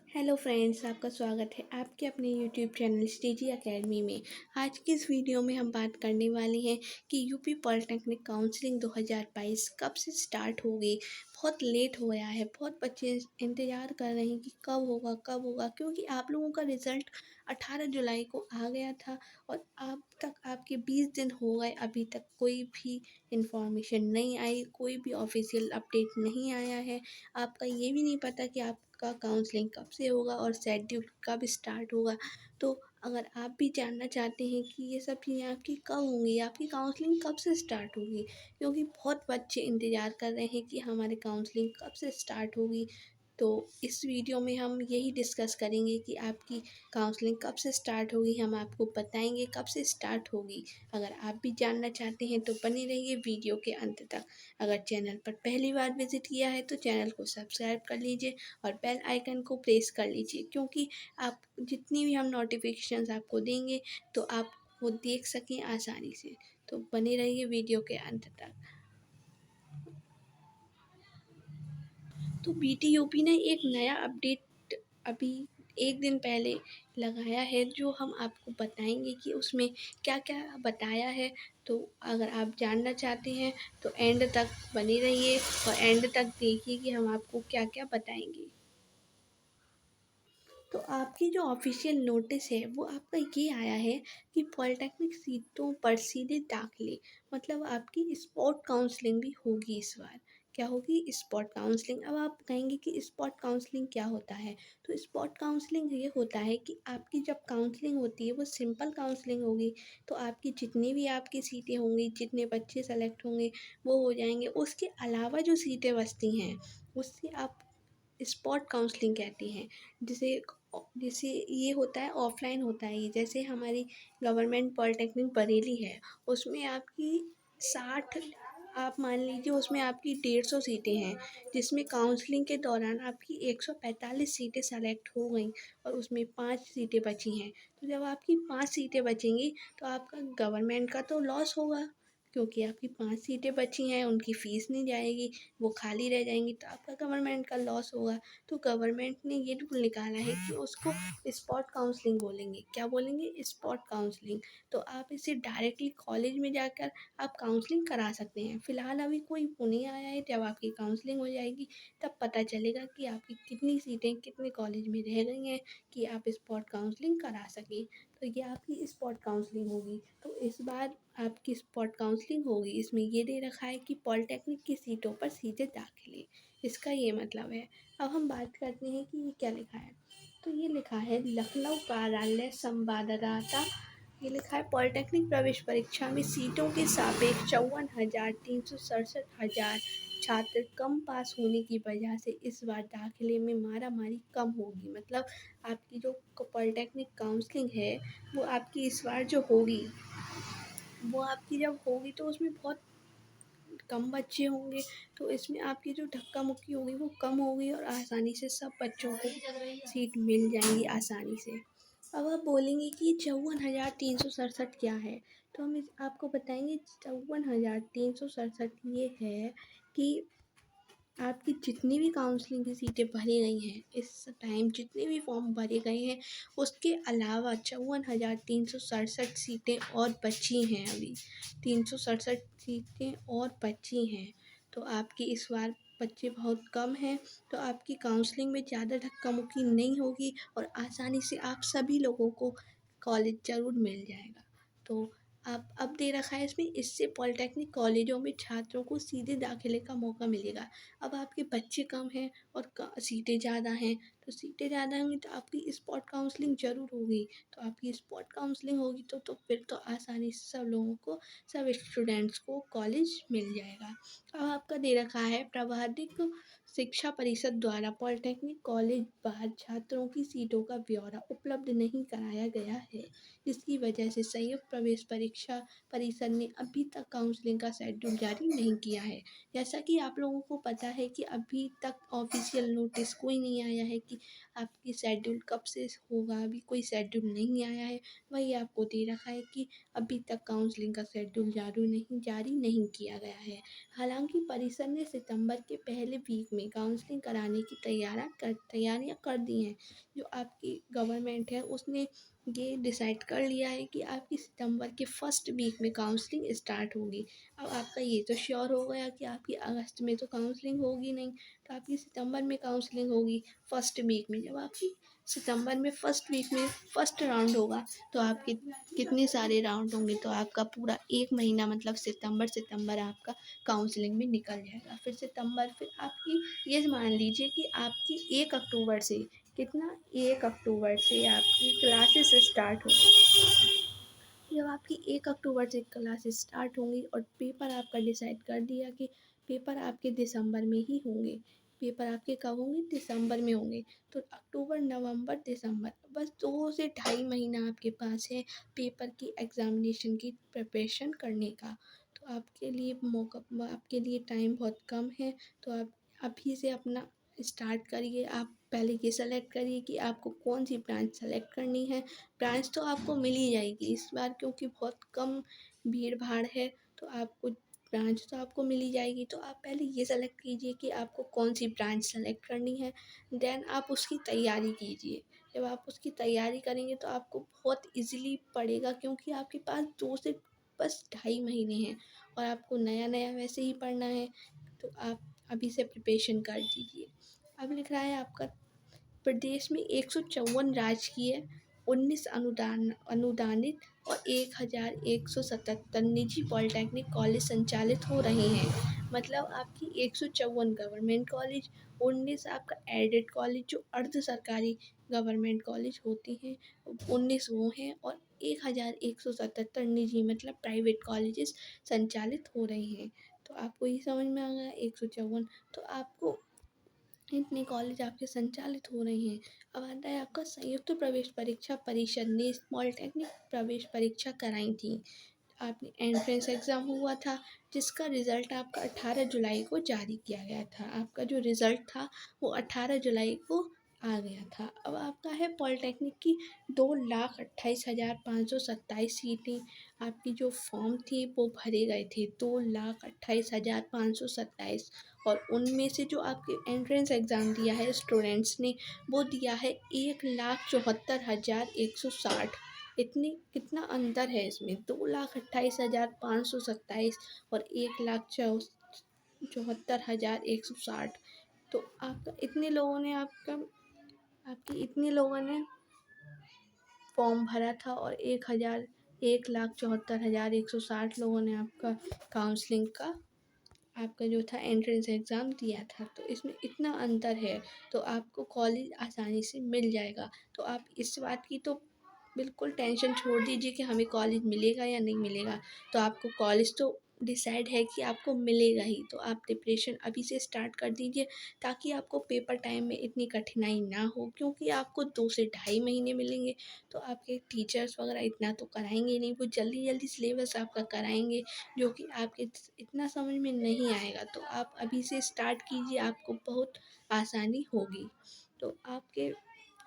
Hello friends, आपका स्वागत है आपके अपने यूट्यूब चैनल स्टेजी एकेडमी में। आज की इस वीडियो में हम बात करने वाले हैं कि यूपी पॉलिटेक्निक काउंसलिंग 2022 कब से स्टार्ट होगी। बहुत लेट हो गया है, बहुत बच्चे इंतज़ार कर रहे हैं कि कब होगा, क्योंकि आप लोगों का रिज़ल्ट 18 जुलाई को आ गया था और अब तक आपके 20 दिन हो गए, अभी तक कोई भी इंफॉर्मेशन नहीं आई, कोई भी ऑफिशियल अपडेट नहीं आया है। आपका ये भी नहीं पता कि आपका काउंसलिंग कब से होगा और शेड्यूल कब स्टार्ट होगा। तो अगर आप भी जानना चाहते हैं कि ये सब चीज़ें आपकी कब होंगी, आपकी काउंसलिंग कब से स्टार्ट होगी, क्योंकि बहुत बच्चे इंतज़ार कर रहे हैं कि हमारी काउंसलिंग कब से स्टार्ट होगी। तो इस वीडियो में हम यही डिस्कस करेंगे कि आपकी काउंसलिंग कब से स्टार्ट होगी, हम आपको बताएंगे कब से स्टार्ट होगी। अगर आप भी जानना चाहते हैं तो बने रहिए वीडियो के अंत तक। अगर चैनल पर पहली बार विजिट किया है तो चैनल को सब्सक्राइब कर लीजिए और बेल आइकन को प्रेस कर लीजिए, क्योंकि आप जितनी भी हम नोटिफिकेशंस आपको देंगे तो आप वो देख सकें आसानी से। तो बने रहिए वीडियो के अंत तक। तो बीटीयूपी ने एक नया अपडेट अभी एक दिन पहले लगाया है, जो हम आपको बताएंगे कि उसमें क्या क्या बताया है। तो अगर आप जानना चाहते हैं तो एंड तक बने रहिए और एंड तक देखिए कि हम आपको क्या क्या बताएंगे। तो आपकी जो ऑफिशियल नोटिस है वो आपका ये आया है कि पॉलिटेक्निक सीटों पर सीधे दाखिले, मतलब आपकी स्पॉट काउंसलिंग भी होगी इस बार। क्या होगी? Spot counselling. अब आप कहेंगे कि स्पॉट काउंसलिंग क्या होता है। तो स्पॉट काउंसलिंग ये होता है कि आपकी जब काउंसलिंग होती है वो सिंपल काउंसलिंग होगी। तो आपकी जितनी भी आपकी सीटें होंगी, जितने बच्चे सेलेक्ट होंगे वो हो जाएंगे। उसके अलावा जो सीटें बचती हैं उससे आप स्पॉट काउंसलिंग कहते हैं। जिसे जैसे ये होता है, ऑफलाइन होता है ये। जैसे हमारी गवर्नमेंट पॉलिटेक्निक बरेली है, उसमें आपकी 60, आप मान लीजिए उसमें आपकी 150 सीटें हैं, जिसमें काउंसलिंग के दौरान आपकी 145 सीटें सेलेक्ट हो गई और उसमें 5 सीटें बची हैं। तो जब आपकी 5 सीटें बचेंगी तो आपका गवर्नमेंट का तो लॉस होगा, क्योंकि आपकी 5 सीटें बची हैं, उनकी फ़ीस नहीं जाएगी, वो खाली रह जाएंगी, तो आपका गवर्नमेंट का लॉस होगा। तो गवर्नमेंट ने ये रूल निकाला है कि उसको स्पॉट काउंसलिंग बोलेंगे। क्या बोलेंगे? Spot counselling. तो आप इसे डायरेक्टली कॉलेज में जाकर आप काउंसलिंग करा सकते हैं। फ़िलहाल अभी कोई वो नहीं आया है। जब आपकी काउंसलिंग हो जाएगी तब पता चलेगा कि आपकी कितनी सीटें कितने कॉलेज में रह गई हैं कि आप स्पॉट काउंसलिंग करा सकें। तो ये आपकी स्पॉट काउंसलिंग होगी। तो इस बार आपकी स्पॉट काउंसलिंग होगी। इसमें ये दे रखा है कि पॉलिटेक्निक की सीटों पर सीधे दाखिले, इसका ये मतलब है। अब हम बात करते हैं कि ये क्या लिखा है। तो ये लिखा है लखनऊ कार्यालय संवाददाता। ये लिखा है पॉलिटेक्निक प्रवेश परीक्षा में सीटों के सापेक्ष 54,367 छात्र कम पास होने की वजह से इस बार दाखिले में मारामारी कम होगी। मतलब आपकी जो पॉलिटेक्निक काउंसलिंग है वो आपकी इस बार जो होगी, वो आपकी जब होगी तो उसमें बहुत कम बच्चे होंगे। तो इसमें आपकी जो धक्का मुक्की होगी वो कम होगी और आसानी से सब बच्चों को सीट मिल जाएंगी आसानी से। अब आप बोलेंगे कि 54,367 क्या है। तो हम आपको बताएंगे 54,367 ये है कि आपकी जितनी भी काउंसलिंग की सीटें भरी गई हैं इस टाइम, जितने भी फॉर्म भरे गए हैं, उसके अलावा 54,367 सीटें और बची हैं। अभी 367 सीटें और बची हैं। तो आपकी इस बार बच्चे बहुत कम हैं, तो आपकी काउंसलिंग में ज़्यादा धक्का मुक्की नहीं होगी और आसानी से आप सभी लोगों को कॉलेज ज़रूर मिल जाएगा। तो आप अब दे रखा है इसमें, इससे पॉलिटेक्निक कॉलेजों में छात्रों को सीधे दाखिले का मौका मिलेगा। अब आपके बच्चे कम हैं और सीटें ज़्यादा हैं, तो सीटें ज़्यादा होंगी तो आपकी स्पॉट काउंसलिंग ज़रूर होगी। तो आपकी स्पॉट काउंसलिंग होगी तो फिर तो आसानी से सब लोगों को, सब स्टूडेंट्स को कॉलेज मिल जाएगा। अब आपका दे रखा है प्रबंधिक शिक्षा परिषद द्वारा पॉलिटेक्निक कॉलेज बाहर छात्रों की सीटों का ब्यौरा उपलब्ध नहीं कराया गया है, जिसकी वजह से संयुक्त प्रवेश परीक्षा परिषद ने अभी तक काउंसलिंग का शेड्यूल जारी नहीं किया है। जैसा कि आप लोगों को पता है कि अभी तक ऑफिशियल ऑफ़िशियल नोटिस कोई नहीं आया है कि आपकी शेड्यूल कब से होगा, अभी कोई शेड्यूल नहीं आया है। वही आपको दे रखा है कि अभी तक काउंसलिंग का शेड्यूल जारी नहीं किया गया है। हालाँकि परिषद ने सितंबर के पहले वीक में काउंसलिंग कराने की तैयारियाँ कर दी हैं। जो आपकी गवर्नमेंट है उसने ये डिसाइड कर लिया है कि आपकी सितंबर के फर्स्ट वीक में काउंसलिंग स्टार्ट होगी। अब आपका ये तो श्योर हो गया कि आपकी अगस्त में तो काउंसलिंग होगी नहीं, तो आपकी सितंबर में काउंसलिंग होगी फर्स्ट वीक में। जब आपकी सितंबर में फर्स्ट वीक में फर्स्ट राउंड होगा तो आपके कितने सारे राउंड होंगे, तो आपका पूरा 1 महीना मतलब सितंबर आपका काउंसलिंग में निकल जाएगा। फिर सितंबर फिर आपकी ये मान लीजिए कि आपकी 1 अक्टूबर से कितना 1 अक्टूबर से आपकी क्लासेस स्टार्ट होंगी। जब आपकी 1 अक्टूबर से क्लासेस स्टार्ट होंगी और पेपर आपका डिसाइड कर दिया कि पेपर आपके दिसंबर में ही होंगे। पेपर आपके कब होंगे? दिसंबर में होंगे। तो अक्टूबर, नवंबर, दिसंबर बस 2 से ढाई महीना आपके पास है पेपर की एग्ज़ामिनेशन की प्रिपरेशन करने का। तो आपके लिए टाइम बहुत कम है, तो आप अभी से अपना स्टार्ट करिए। आप पहले ये सेलेक्ट करिए कि आपको कौन सी ब्रांच सेलेक्ट करनी है। ब्रांच तो आपको मिल ही जाएगी इस बार, क्योंकि बहुत कम भीड़ भाड़ है, तो आपको ब्रांच तो आपको मिल ही जाएगी। तो आप पहले ये सेलेक्ट कीजिए कि आपको कौन सी ब्रांच सेलेक्ट करनी है, देन आप उसकी तैयारी कीजिए। जब आप उसकी तैयारी करेंगे तो आपको बहुत इजीली पड़ेगा, क्योंकि आपके पास 2 से बस ढाई महीने हैं और आपको नया नया वैसे ही पढ़ना है। तो आप अभी से प्रिपरेशन कर दीजिए। अब लिख रहा है आपका प्रदेश में 154 राजकीय, 19 अनुदानित और 1177 निजी पॉलिटेक्निक कॉलेज संचालित हो रहे हैं। मतलब आपकी 154 गवर्नमेंट कॉलेज, 19 आपका एडेड कॉलेज जो अर्ध सरकारी गवर्नमेंट कॉलेज होते हैं, 19 वो हैं, और 1177 निजी मतलब प्राइवेट कॉलेजेस संचालित हो रहे हैं। तो आपको ये समझ में आ गया 154, तो आपको इतने कॉलेज आपके संचालित हो रहे हैं। अब आता है आपका संयुक्त प्रवेश परीक्षा परिषद ने पॉलिटेक्निक प्रवेश परीक्षा कराई थी। आपने एंट्रेंस एग्ज़ाम हुआ था, जिसका रिज़ल्ट आपका 18 जुलाई को जारी किया गया था। आपका जो रिज़ल्ट था वो 18 जुलाई को आ गया था। अब आपका है पॉलिटेक्निक की 2,28,527 सीटें, आपकी जो फॉर्म थी वो भरे गए थे 2,28,527, और उनमें से जो आपके एंट्रेंस एग्ज़ाम दिया है स्टूडेंट्स ने वो दिया है 1,74,160। इतनी कितना अंतर है इसमें, 2,28,527 और 1,74,160। तो आपका इतने लोगों ने आपकी इतने लोगों ने फॉर्म भरा था, और 1,74,160 लोगों ने आपका काउंसलिंग का आपका जो था एंट्रेंस एग्ज़ाम दिया था। तो इसमें इतना अंतर है, तो आपको कॉलेज आसानी से मिल जाएगा। तो आप इस बात की तो बिल्कुल टेंशन छोड़ दीजिए कि हमें कॉलेज मिलेगा या नहीं मिलेगा। तो आपको कॉलेज तो डिसाइड है कि आपको मिलेगा ही, तो आप प्रिपरेशन अभी से स्टार्ट कर दीजिए, ताकि आपको पेपर टाइम में इतनी कठिनाई ना हो, क्योंकि आपको 2 से ढाई महीने मिलेंगे। तो आपके टीचर्स वगैरह इतना तो कराएंगे नहीं, वो जल्दी जल्दी सिलेबस आपका कराएंगे, जो कि आपके इतना समझ में नहीं आएगा। तो आप अभी से स्टार्ट कीजिए, आपको बहुत आसानी होगी। तो आपके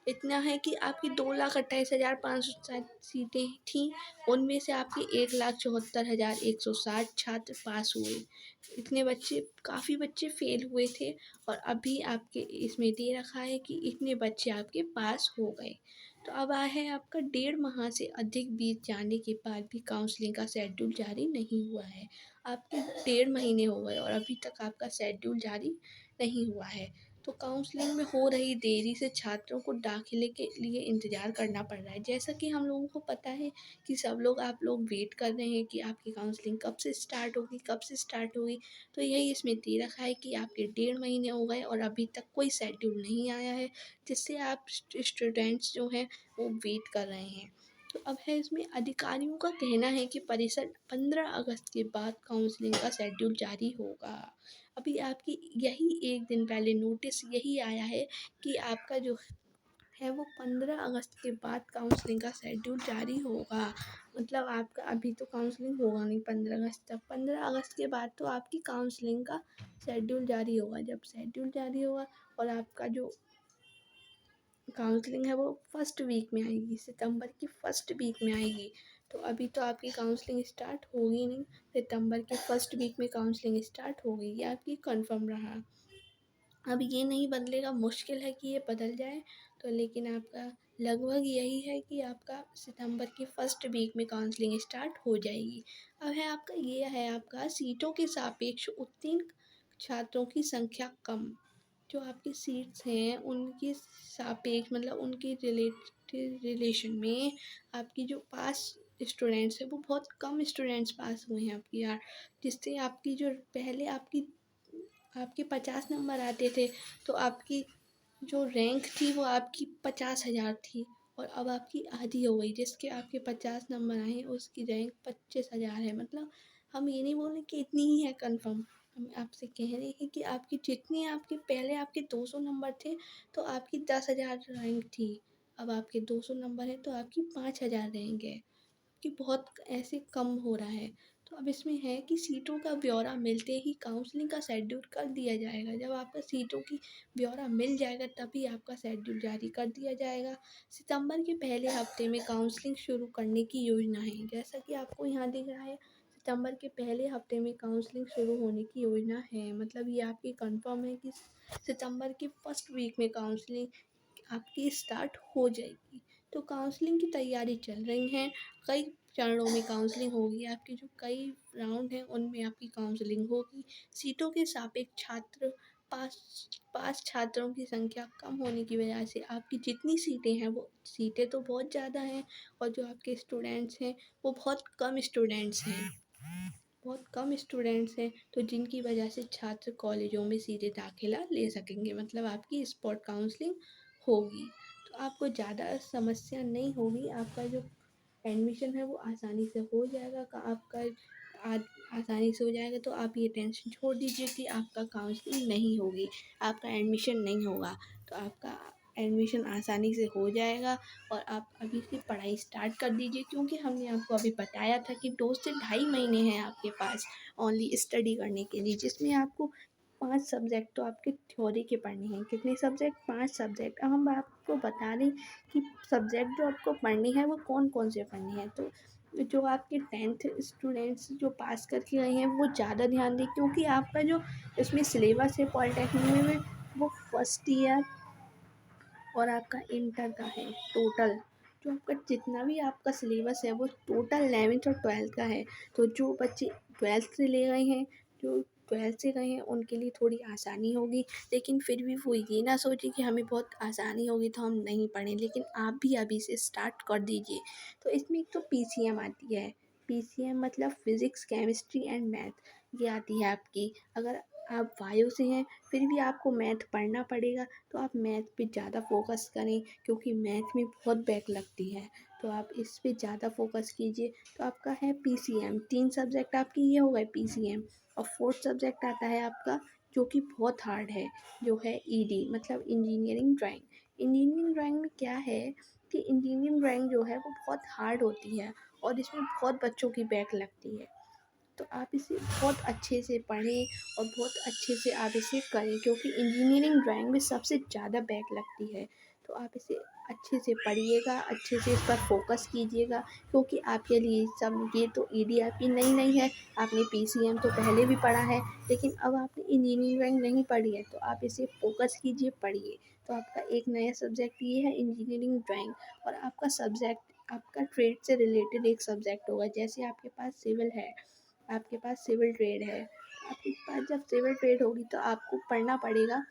इतना है कि आपकी 2,28,560 सीटें थीं, उनमें से आपके 1,74,160 छात्र पास हुए। इतने बच्चे, काफ़ी बच्चे फेल हुए थे, और अभी आपके इसमें दे रखा है कि इतने बच्चे आपके पास हो गए। तो अब आया है आपका 1.5 माह से अधिक बीत जाने के बाद भी काउंसलिंग का शेड्यूल जारी नहीं हुआ है। आपके 1.5 महीने हो गए और अभी तक आपका शेड्यूल जारी नहीं हुआ है। तो काउंसलिंग में हो रही देरी से छात्रों को दाखिले के लिए इंतज़ार करना पड़ रहा है। जैसा कि हम लोगों को पता है कि आप लोग वेट कर रहे हैं कि आपकी काउंसलिंग कब से स्टार्ट होगी, कब से स्टार्ट होगी। तो यही इसमें दे रखा है कि आपके 1.5 महीने हो गए और अभी तक कोई शेड्यूल नहीं आया है, जिससे आप स्टूडेंट्स जो हैं वो वेट कर रहे हैं। तो अब है इसमें अधिकारियों का कहना है कि परिषद 15 अगस्त के बाद काउंसलिंग का शेड्यूल जारी होगा। अभी आपकी यही 1 दिन पहले नोटिस यही आया है कि आपका जो है वो 15 अगस्त के बाद काउंसलिंग का शेड्यूल जारी होगा। मतलब आपका अभी तो काउंसलिंग होगा नहीं 15 अगस्त तक, 15 अगस्त के बाद तो आपकी काउंसलिंग का शेड्यूल जारी होगा। जब शेड्यूल जारी होगा और आपका जो काउंसलिंग है वो फर्स्ट वीक में आएगी, सितंबर की फर्स्ट वीक में आएगी। तो अभी तो आपकी काउंसलिंग स्टार्ट होगी नहीं, सितंबर के फर्स्ट वीक में काउंसलिंग स्टार्ट होगी, ये आपकी कंफर्म रहा। अब ये नहीं बदलेगा, मुश्किल है कि ये बदल जाए, तो लेकिन आपका लगभग यही है कि आपका सितंबर की फर्स्ट वीक में काउंसलिंग स्टार्ट हो जाएगी। अब है आपका ये है आपका सीटों के सापेक्ष उत्तीर्ण छात्रों की संख्या कम। जो आपकी सीट्स हैं उनके सापेक्ष मतलब उनके रिलेशन में आपकी जो पास स्टूडेंट्स हैं वो बहुत कम स्टूडेंट्स पास हुए हैं आपकी यार, जिससे आपकी जो पहले आपकी आपके 50 नंबर आते थे, तो आपकी जो रैंक थी वो आपकी 50,000 थी, और अब आपकी आधी हो गई, जिसके आपके 50 नंबर आए हैं उसकी रैंक 25,000 है। मतलब हम ये नहीं बोल रहे कि इतनी ही है कंफर्म, हम आपसे कह रहे हैं कि आपकी जितनी आपके पहले आपके 200 नंबर थे तो आपकी 10,000 रैंक थी, अब आपके 200 नंबर है तो आपकी 5,000 रैंक है, कि बहुत ऐसे कम हो रहा है। तो अब इसमें है कि सीटों का ब्यौरा मिलते ही काउंसलिंग का शेड्यूल कर दिया जाएगा। जब आपका सीटों की ब्यौरा मिल जाएगा तभी आपका शेड्यूल जारी कर दिया जाएगा। सितंबर के पहले हफ्ते में काउंसलिंग शुरू करने की योजना है, जैसा कि आपको यहाँ दिख रहा है, सितंबर के पहले हफ्ते में काउंसलिंग शुरू होने की योजना है। मतलब ये आपकी कंफर्म है कि सितंबर की फर्स्ट वीक में काउंसलिंग आपकी स्टार्ट हो जाएगी। तो काउंसलिंग की तैयारी चल रही है, कई चरणों में काउंसलिंग होगी, आपकी जो कई राउंड हैं उनमें आपकी काउंसलिंग होगी। सीटों के सापेक्ष छात्र पास पास छात्रों की संख्या कम होने की वजह से आपकी जितनी सीटें हैं वो सीटें तो बहुत ज़्यादा हैं, और जो आपके स्टूडेंट्स हैं वो बहुत कम स्टूडेंट्स हैं, बहुत कम स्टूडेंट्स हैं, तो जिनकी वजह से छात्र कॉलेजों में सीधे दाखिला ले सकेंगे, मतलब आपकी स्पॉट काउंसलिंग होगी। तो आपको ज़्यादा समस्या नहीं होगी, आपका जो एडमिशन है वो आसानी से हो जाएगा, आपका आसानी से हो जाएगा। तो आप ये टेंशन छोड़ दीजिए कि आपका काउंसलिंग नहीं होगी, आपका एडमिशन नहीं होगा, तो आपका एडमिशन आसानी से हो जाएगा। और आप अभी से पढ़ाई स्टार्ट कर दीजिए, क्योंकि हमने आपको अभी बताया था कि 2 से ढाई महीने हैं आपके पास ओनली स्टडी करने के लिए, जिसमें आपको 5 सब्जेक्ट तो आपके थ्योरी के पढ़ने हैं। कितने सब्जेक्ट? 5 सब्जेक्ट। अब हम आपको बता दें कि सब्जेक्ट जो आपको पढ़ने हैं वो कौन कौन से पढ़ने हैं। तो जो आपके 10th स्टूडेंट्स जो पास करके गए हैं वो ज़्यादा ध्यान दें, क्योंकि आपका जो इसमें सिलेबस है पॉलिटेक्निक में वो फर्स्ट ईयर और आपका इंटर का है टोटल। जो आपका जितना भी आपका सिलेबस है वो टोटल 11th और 12th का है। तो जो बच्चे 12th से ले गए हैं, जो 12th से गए हैं उनके लिए थोड़ी आसानी होगी, लेकिन फिर भी वो ये ना सोचे कि हमें बहुत आसानी होगी तो हम नहीं पढ़ें, लेकिन आप भी अभी से स्टार्ट कर दीजिए। तो इसमें एक तो पीसीएम आती है, पीसीएम मतलब फिज़िक्स केमिस्ट्री एंड मैथ, ये आती है आपकी। अगर आप बायो से हैं फिर भी आपको मैथ पढ़ना पड़ेगा, तो आप मैथ पे ज़्यादा फोकस करें, क्योंकि मैथ में बहुत बैक लगती है, तो आप इस पे ज़्यादा फोकस कीजिए। तो आपका है पीसीएम, 3 सब्जेक्ट आपकी ये हो गए पीसीएम। और फोर्थ सब्जेक्ट आता है आपका जो कि बहुत हार्ड है, जो है ईडी मतलब इंजीनियरिंग ड्राइंग। इंजीनियरिंग ड्राइंग में क्या है कि इंजीनियरिंग ड्राइंग जो है वो बहुत हार्ड होती है, और इसमें बहुत बच्चों की बैक लगती है। तो आप इसे बहुत अच्छे से पढ़ें और बहुत अच्छे से आप इसे करें, क्योंकि इंजीनियरिंग ड्राइंग में सबसे ज़्यादा बैक लगती है। तो आप इसे अच्छे से पढ़िएगा, अच्छे से इस पर फोकस कीजिएगा, क्योंकि आपके लिए सब ये तो ईडी आपकी नई नहीं है, आपने पीसीएम तो पहले भी पढ़ा है, लेकिन अब आपने इंजीनियरिंग ड्राइंग नहीं पढ़ी है, तो आप इसे फोकस कीजिए, पढ़िए। तो आपका एक नया सब्जेक्ट ये है इंजीनियरिंग ड्राइंग। और आपका सब्जेक्ट आपका ट्रेड से रिलेटेड एक सब्जेक्ट होगा, जैसे आपके पास सिविल है, आपके पास सिविल ट्रेड है, आपके पास जब सिविल ट्रेड होगी तो आपको पढ़ना पड़ेगा,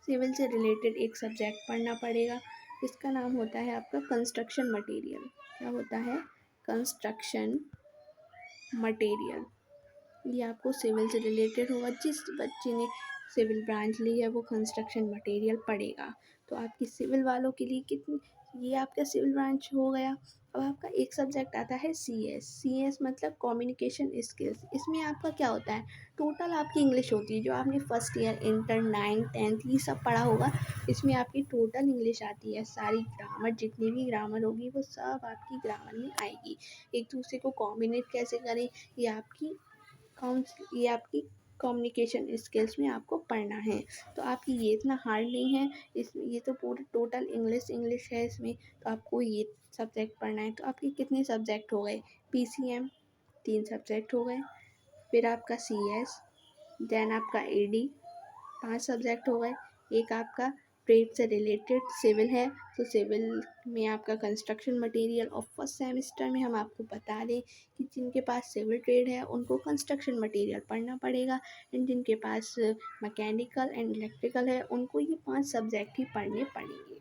सिविल से रिलेटेड एक सब्जेक्ट पढ़ना पड़ेगा, जिसका नाम होता है आपका कंस्ट्रक्शन मटेरियल। क्या होता है? Construction material. ये आपको सिविल से रिलेटेड होगा, जिस बच्चे ने सिविल ब्रांच ली है वो कंस्ट्रक्शन मटेरियल पढ़ेगा। तो आपकी सिविल वालों के लिए कितनी, ये आपका सिविल ब्रांच हो गया। अब आपका एक सब्जेक्ट आता है सीएस, सीएस मतलब कम्युनिकेशन स्किल्स। इसमें आपका क्या होता है, टोटल आपकी इंग्लिश होती है, जो आपने first year inter 9th 10th ये सब पढ़ा होगा, इसमें आपकी टोटल इंग्लिश आती है, सारी ग्रामर जितनी भी ग्रामर होगी वो सब आपकी ग्रामर में आएगी। एक दूसरे को कॉम्बिनेट कैसे करें, ये आपकी ये आपकी कम्युनिकेशन स्किल्स में आपको पढ़ना है। तो आपकी ये इतना हार्ड नहीं है, ये तो पूरा टोटल इंग्लिश है इसमें, तो आपको ये सब्जेक्ट पढ़ना है। तो आपके कितने सब्जेक्ट हो गए? PCM 3 सब्जेक्ट हो गए, फिर आपका CS, देन आपका AD 5 सब्जेक्ट हो गए, एक आपका ट्रेड से रिलेटेड सिविल है, तो सिविल में आपका कंस्ट्रक्शन मटेरियल, और फर्स्ट सेमेस्टर में हम आपको बता दें कि जिनके पास सिविल ट्रेड है उनको कंस्ट्रक्शन मटेरियल पढ़ना पड़ेगा, एंड जिनके पास मैकेनिकल एंड इलेक्ट्रिकल है उनको ये 5 सब्जेक्ट ही पढ़ने पड़ेंगे,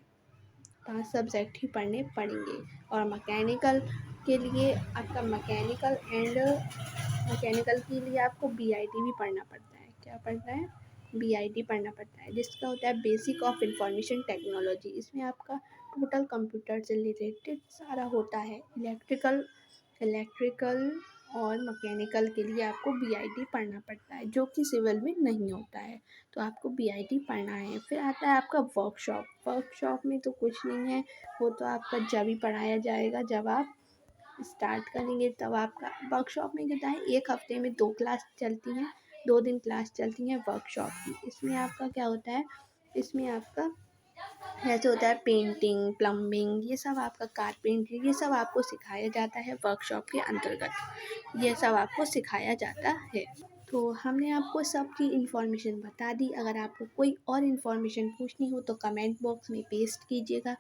5 सब्जेक्ट ही पढ़ने पड़ेंगे। और मैकेनिकल के लिए आपका मैकेनिकल के लिए आपको BIT भी पढ़ना पड़ता है। क्या पढ़ना है? BIT पढ़ना पड़ता है, जिसका होता है बेसिक ऑफ इंफॉर्मेशन टेक्नोलॉजी। इसमें आपका टोटल कंप्यूटर से रिलेटेड सारा होता है। इलेक्ट्रिकल और मैकेनिकल के लिए आपको BIT पढ़ना पड़ता है, जो कि सिविल में नहीं होता है, तो आपको BIT पढ़ना है। फिर आता है आपका वर्कशॉप में तो कुछ नहीं है, वो तो आपका जब ही पढ़ाया जाएगा जब आप स्टार्ट करेंगे, तब आपका वर्कशॉप में क्या है, एक हफ्ते में 2 क्लास चलती हैं, 2 दिन क्लास चलती हैं वर्कशॉप की। इसमें आपका क्या होता है, इसमें आपका ऐसे होता है पेंटिंग, प्लम्बिंग, ये सब आपका कारपेंटरी, ये सब आपको सिखाया जाता है वर्कशॉप के अंतर्गत, ये सब आपको सिखाया जाता है। तो हमने आपको सबकी इन्फॉर्मेशन बता दी। अगर आपको कोई और इन्फॉर्मेशन पूछनी हो तो कमेंट बॉक्स में पेस्ट कीजिएगा।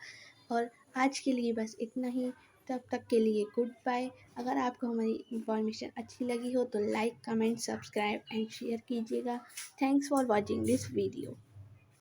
और आज के लिए बस इतना ही, तब तक के लिए गुड बाय। अगर आपको हमारी इन्फॉर्मेशन अच्छी लगी हो तो like, comment, subscribe and share कीजिएगा। Thanks for watching this video.